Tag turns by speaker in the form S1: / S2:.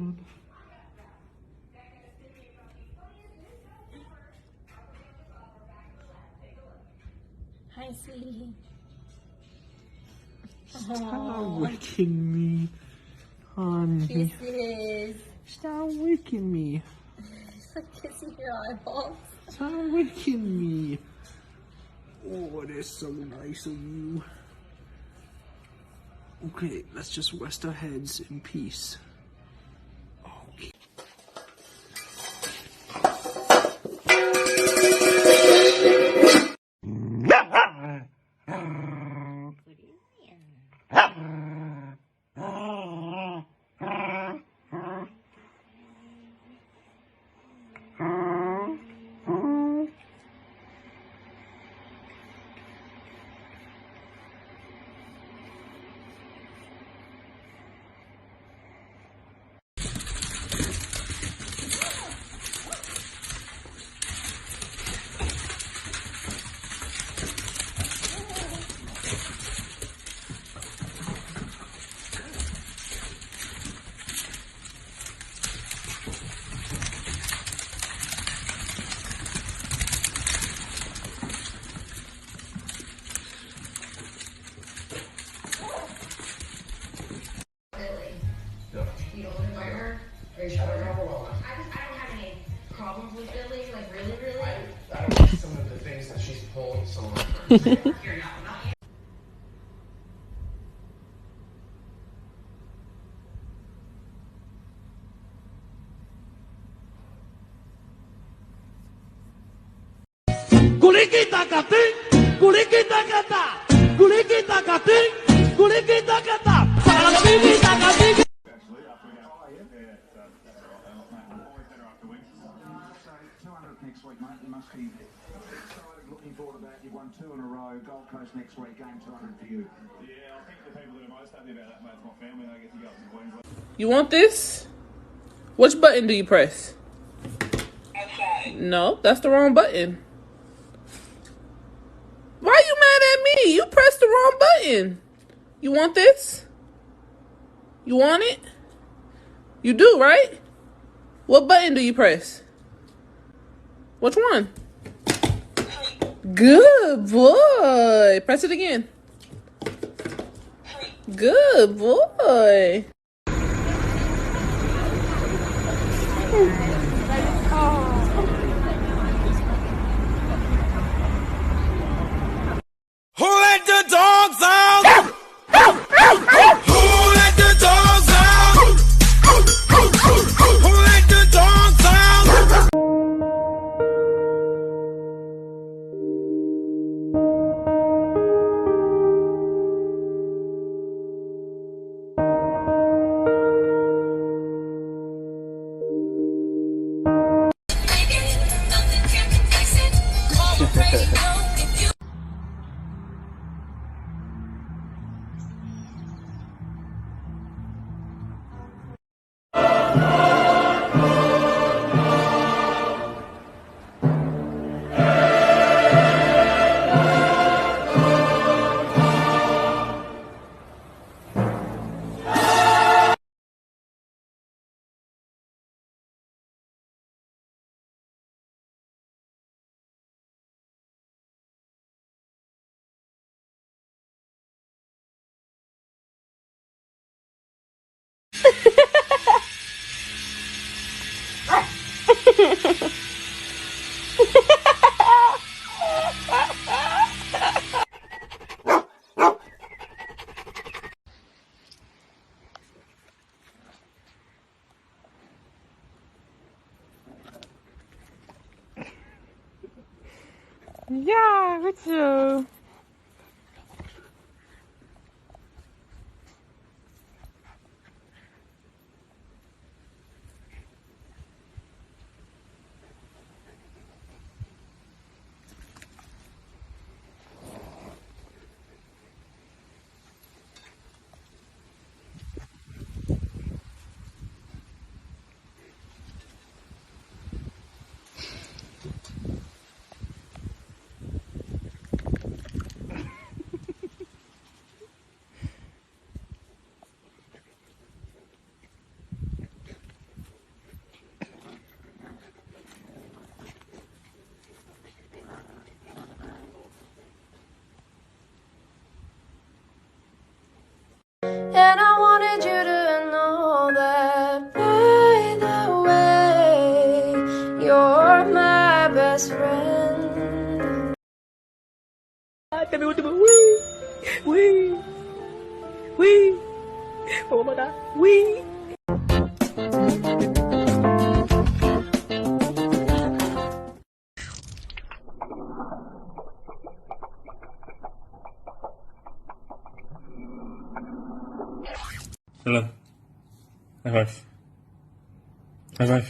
S1: on.
S2: Hi, sweetie.
S1: Stop licking me, honey.
S2: Kisses.
S1: Stop licking me.
S2: Kissing your eyeballs.
S1: Stop licking me. Oh, that's so nice of you. Okay, let's just rest our heads in peace. Okay.
S3: You don't enjoy her? Or you shut her down? I don't have any problems with Billy, like really. I don't like some of the things that she's pulled, so you're not.
S4: Next week, mate. You must be excited, looking forward to that. You've won 2 in a row. Gold Coast next week, game 200 for you.
S5: Yeah, I think the people that are most happy about that, mate, is my family. They get to go up to Queensland.
S6: You want this? Which button do you press?
S3: Okay.
S6: No, that's the wrong button. Why are you mad at me? You pressed the wrong button. You want this? You want it? You do, right? What button do you press? Which one? Good boy. Press it again. Good boy.
S7: Who let the dogs out? Who let the dogs out? Who let the dogs out?
S6: Ja, goed zo.
S8: And I wanted you to know that, by the way, you're my best friend.
S1: Tell me what to do. Wee. Oh my God. Wee.
S9: Hello. High five. High five.